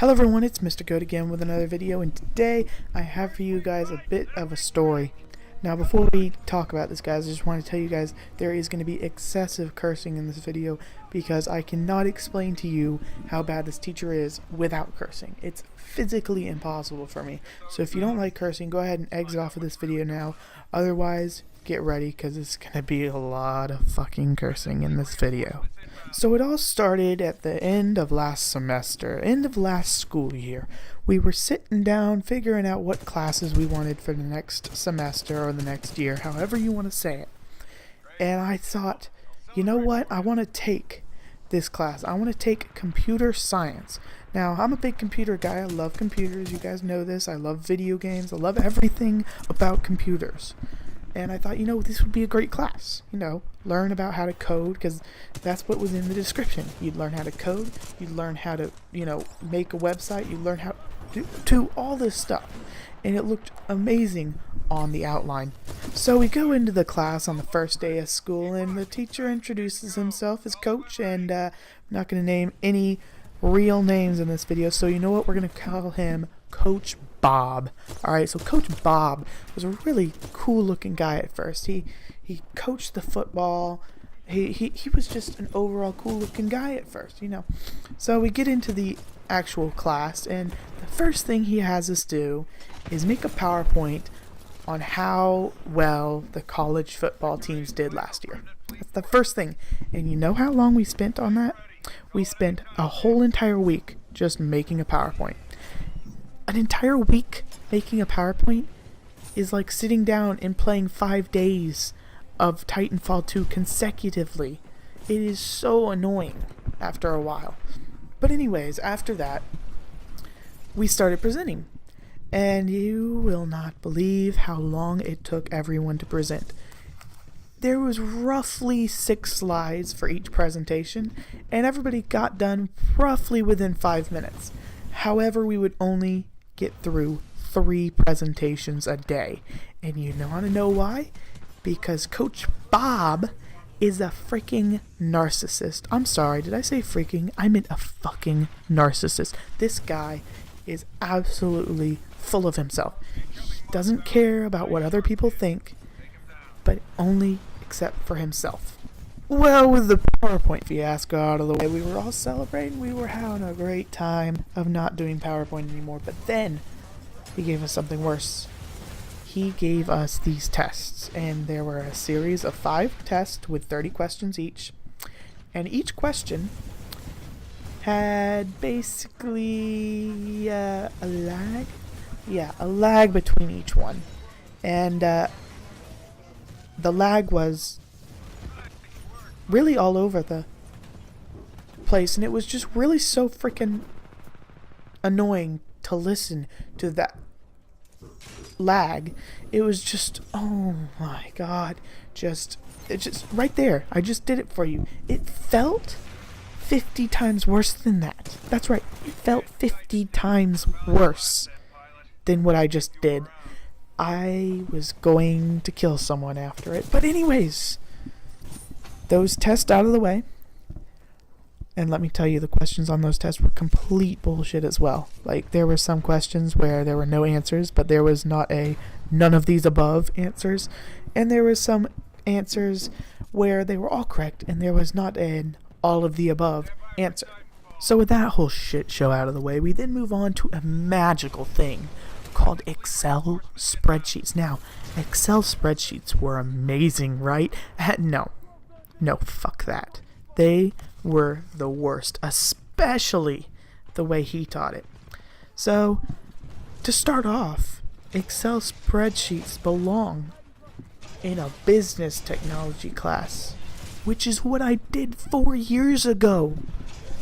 Hello everyone, it's Mr. Goat again with another video, and today I have for you guys a bit of a story. Now before we talk about this, guys, I just want to tell you guys there is going to be excessive cursing in this video because I cannot explain to you how bad this teacher is without cursing. It's physically impossible for me. So if you don't like cursing, go ahead and exit off of this video now. Otherwise, get ready because it's going to be a lot of fucking cursing in this video. So it all started at the end of last semester, end of last school year. We were sitting down figuring out what classes we wanted for the next semester or the next year, however you want to say it. And I thought, you know what, I want to take this class. I want to take computer science. Now, I'm a big computer guy. I love computers. You guys know this. I love video games. I love everything about computers. And I thought, this would be a great class. Learn about how to code, because that's what was in the description. You'd learn how to code. You'd learn how to, make a website. You'd learn how to do all this stuff. And it looked amazing on the outline. So we go into the class on the first day of school, and the teacher introduces himself as Coach, and I'm not going to name any real names in this video, so you know what? We're going to call him Coach Bob. Alright, so Coach Bob was a really cool looking guy at first. He coached the football. He was just an overall cool looking guy at first, So we get into the actual class, and the first thing he has us do is make a PowerPoint on how well the college football teams did last year. That's the first thing. And you know how long we spent on that? We spent a whole entire week just making a PowerPoint. An entire week making a PowerPoint is like sitting down and playing 5 days of Titanfall 2 consecutively. It is so annoying after a while. But anyways, after that, we started presenting. And you will not believe how long it took everyone to present. There was roughly 6 slides for each presentation, and everybody got done roughly within 5 minutes. However, we would only get through 3 presentations a day. And you want to know why? Because Coach Bob is a freaking narcissist. I'm sorry, did I say freaking? I meant a fucking narcissist. This guy is absolutely full of himself. He doesn't care about what other people think, but only except for himself. Well, with the PowerPoint fiasco out of the way, we were all celebrating. We were having a great time of not doing PowerPoint anymore. But then he gave us something worse. He gave us these tests, and there were a series of 5 tests with 30 questions each. And each question had basically a lag. Yeah, a lag between each one. And the lag was really all over the place, and it was just really so freaking annoying to listen to that lag. It was just, oh my god, it's just right there. I just did it for you. It felt 50 times worse than that. That's right, it felt 50 times worse than what I just did. I was going to kill someone after it. But anyways, those tests out of the way, and let me tell you, the questions on those tests were complete bullshit as well. Like, there were some questions where there were no answers, but there was not a none of these above answers, and there were some answers where they were all correct, and there was not an all of the above answer. So with that whole shit show out of the way, we then move on to a magical thing called Excel spreadsheets. Now, Excel spreadsheets were amazing, right? No, fuck that. They were the worst, especially the way he taught it. So, to start off, Excel spreadsheets belong in a business technology class, which is what I did 4 years ago.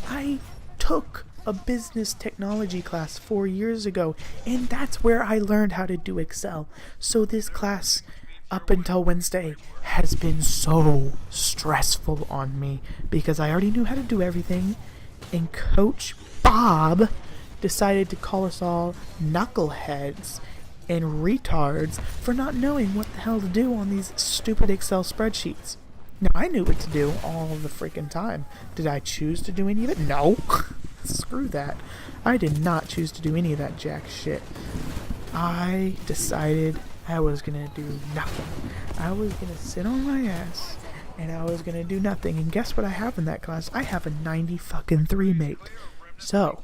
I took a business technology class 4 years ago, and that's where I learned how to do Excel. So this class, up until Wednesday, has been so stressful on me because I already knew how to do everything, and Coach Bob decided to call us all knuckleheads and retards for not knowing what the hell to do on these stupid Excel spreadsheets. Now, I knew what to do all the freaking time. Did I choose to do any of it? No. Screw that. I did not choose to do any of that jack shit. I decided I was gonna do nothing. I was gonna sit on my ass and I was gonna do nothing. And guess what I have in that class? I have a 90-fucking-3 mate. So,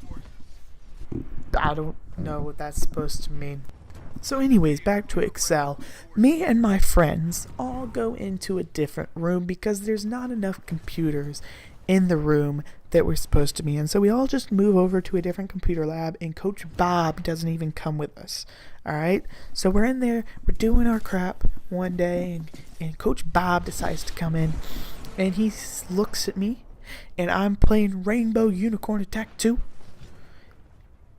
I don't know what that's supposed to mean. So anyways, back to Excel. Me and my friends all go into a different room because there's not enough computers in the room that we're supposed to be in. So we all just move over to a different computer lab, and Coach Bob doesn't even come with us. Alright? So we're in there, we're doing our crap one day, and Coach Bob decides to come in, and he looks at me, and I'm playing Rainbow Unicorn Attack 2.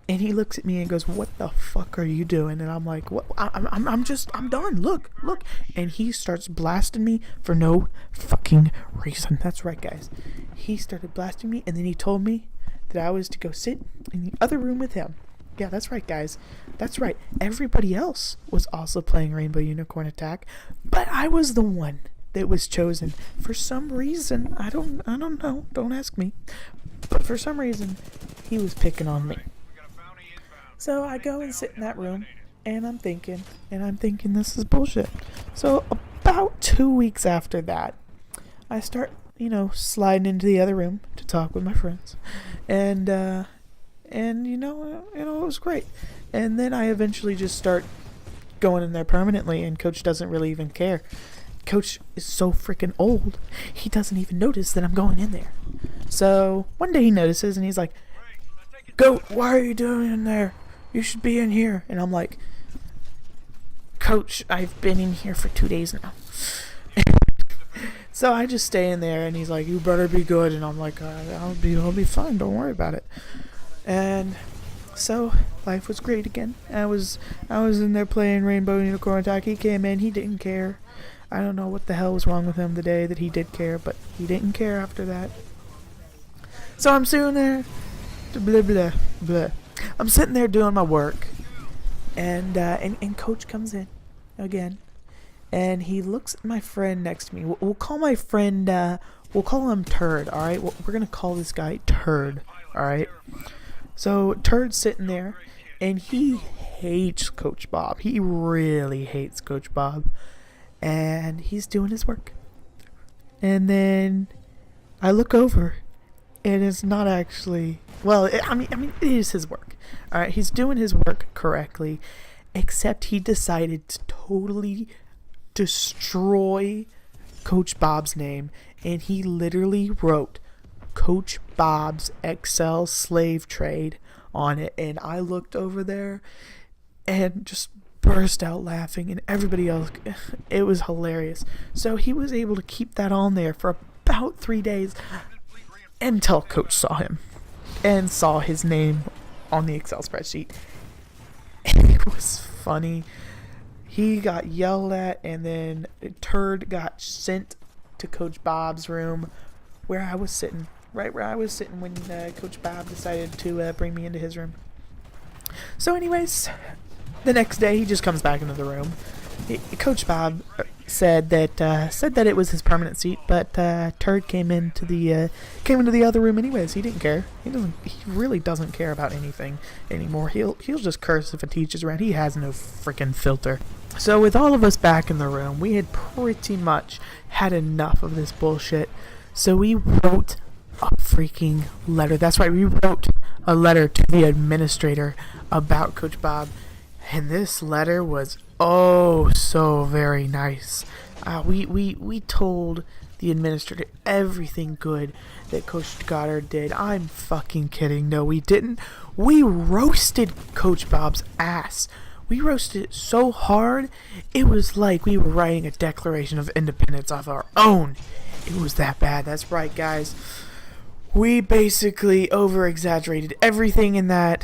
And he looks at me and goes, "What the fuck are you doing?" And I'm like, "What? I'm done. Look." And he starts blasting me for no fucking reason. That's right, guys. He started blasting me, and then he told me that I was to go sit in the other room with him. Yeah, that's right, guys. That's right. Everybody else was also playing Rainbow Unicorn Attack, but I was the one that was chosen for some reason. I don't know. Don't ask me. But for some reason, he was picking on me. So I go and sit in that room, and I'm thinking this is bullshit. So about 2 weeks after that, I start, sliding into the other room to talk with my friends, and it was great. And then I eventually just start going in there permanently, and Coach doesn't really even care. Coach is so freaking old, he doesn't even notice that I'm going in there. So one day he notices, and he's like, "Go, why are you doing in there? You should be in here." And I'm like, "Coach, I've been in here for 2 days now." So I just stay in there, and he's like, "You better be good." And I'm like, I'll be fine, don't worry about it." And so life was great again. I was in there playing Rainbow Unicorn Attack. He came in, he didn't care. I don't know what the hell was wrong with him the day that he did care, but he didn't care after that. So I'm sitting there, blah blah blah. I'm sitting there doing my work, and Coach comes in again, and he looks at my friend next to me. We'll call my friend, we'll call him Turd, all right? We're gonna call this guy Turd, all right? So Turd's sitting there, and he hates Coach Bob. He really hates Coach Bob, and he's doing his work. And then I look over, and it's not actually. Well, it is his work. All right, he's doing his work correctly, except he decided to totally destroy Coach Bob's name, and he literally wrote Coach Bob's Excel slave trade on it. And I looked over there and just burst out laughing, and everybody else, it was hilarious. So he was able to keep that on there for about 3 days until Coach saw him and saw his name on the Excel spreadsheet. It was funny. He got yelled at, and then Turd got sent to Coach Bob's room where I was sitting, right where I was sitting when Coach Bob decided to bring me into his room. So anyways, the next day he just comes back into the room. Coach Bob said that it was his permanent seat, but Turd came into the other room anyways. He didn't care. He really doesn't care about anything anymore. He'll just curse if a teacher's around. He has no freaking filter. So with all of us back in the room, we had pretty much had enough of this bullshit. So we wrote a freaking letter. That's right, we wrote a letter to the administrator about Coach Bob. And this letter was so very nice. We told the administrator everything good that Coach Goddard did. I'm fucking kidding. No, we didn't. We roasted Coach Bob's ass. We roasted it so hard, it was like we were writing a Declaration of Independence of our own. It was that bad. That's right, guys. We basically over-exaggerated everything in that.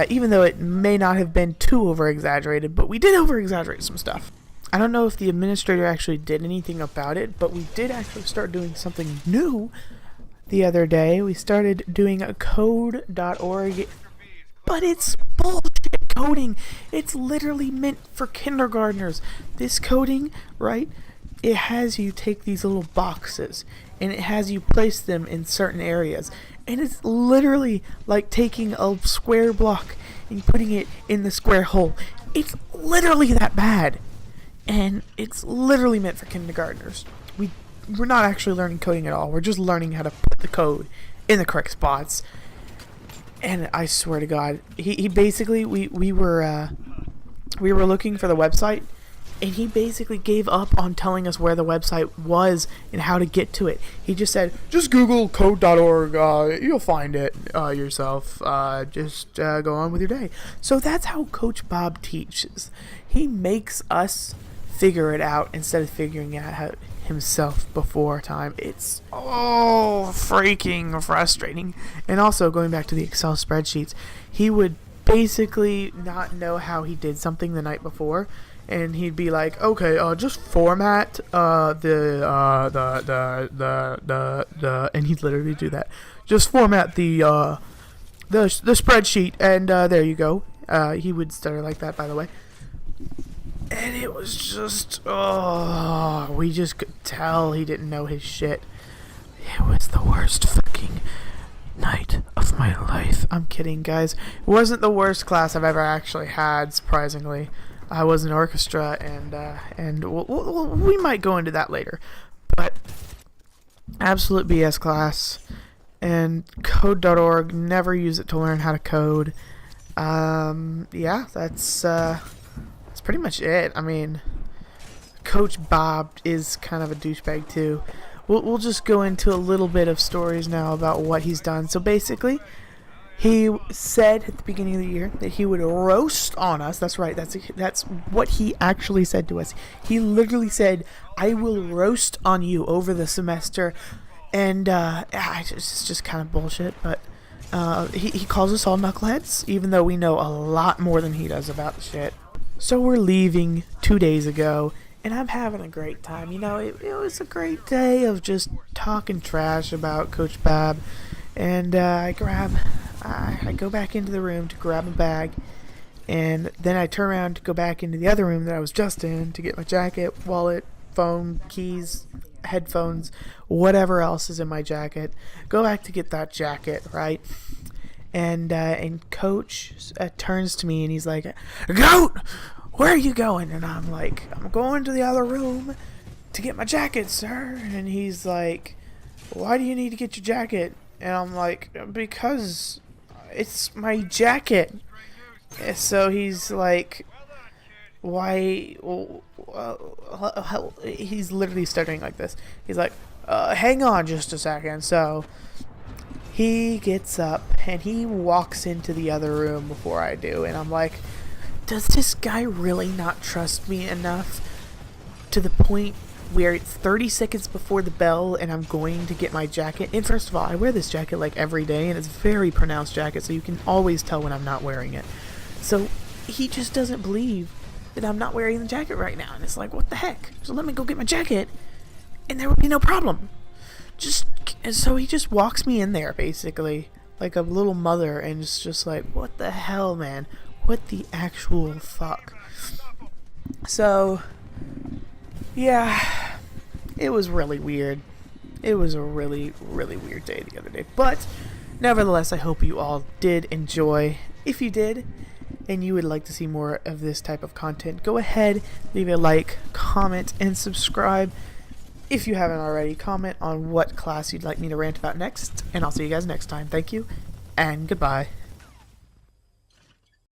Even though it may not have been too over-exaggerated, but we did over-exaggerate some stuff. I don't know if the administrator actually did anything about it, but we did actually start doing something new the other day. We started doing a code.org, but it's bullshit coding. It's literally meant for kindergartners. This coding, right, it has you take these little boxes, and it has you place them in certain areas, And it's literally like taking a square block and putting it in the square hole. It's literally that bad. And it's literally meant for kindergartners. We're not actually learning coding at all. We're just learning how to put the code in the correct spots. And I swear to God, he basically, we were looking for the website, and he basically gave up on telling us where the website was and how to get to it. He just said, just Google code.org, you'll find it yourself. Just go on with your day. So that's how Coach Bob teaches. He makes us figure it out instead of figuring it out himself before time. It's freaking frustrating. And also, going back to the Excel spreadsheets, he would basically not know how he did something the night before, and he'd be like, okay, just format the and he'd literally do that. Just format the spreadsheet, and there you go. He would stutter like that, by the way. And it was just, we just could tell he didn't know his shit. It was the worst fucking night of my life. I'm kidding, guys. It wasn't the worst class I've ever actually had, surprisingly. I was in orchestra, and we might go into that later. But absolute BS class. And code.org, never use it to learn how to code. Yeah, that's pretty much it. I mean, Coach Bob is kind of a douchebag too. We'll just go into a little bit of stories now about what he's done. So basically, he said at the beginning of the year that he would roast on us. That's right. That's what he actually said to us. He literally said, "I will roast on you over the semester," and it's just kind of bullshit. But he calls us all knuckleheads, even though we know a lot more than he does about the shit. So we're leaving 2 days ago, and I'm having a great time. You know, it was a great day of just talking trash about Coach Bob. And I go back into the room to grab a bag, and then I turn around to go back into the other room that I was just in to get my jacket, wallet, phone, keys, headphones, whatever else is in my jacket. Go back to get that jacket, right? And Coach turns to me and he's like, "Goat, where are you going?" And I'm like, "I'm going to the other room to get my jacket, sir." And he's like, "Why do you need to get your jacket?" And I'm like, "Because it's my jacket." So he's like, "Why?" He's literally stuttering like this. He's like, "Hang on just a second." So he gets up and he walks into the other room before I do, and I'm like, does this guy really not trust me enough to the point where it's 30 seconds before the bell and I'm going to get my jacket? And first of all, I wear this jacket like every day, and it's a very pronounced jacket, so you can always tell when I'm not wearing it. So he just doesn't believe that I'm not wearing the jacket right now, and it's like, what the heck? So let me go get my jacket and there would be no problem. So he just walks me in there, basically, like a little mother, and it's just like, what the hell, man? What the actual fuck? So, yeah, it was really weird. It was a really, really weird day the other day. But, nevertheless, I hope you all did enjoy. If you did, and you would like to see more of this type of content, go ahead, leave a like, comment, and subscribe. If you haven't already, comment on what class you'd like me to rant about next, and I'll see you guys next time. Thank you, and goodbye.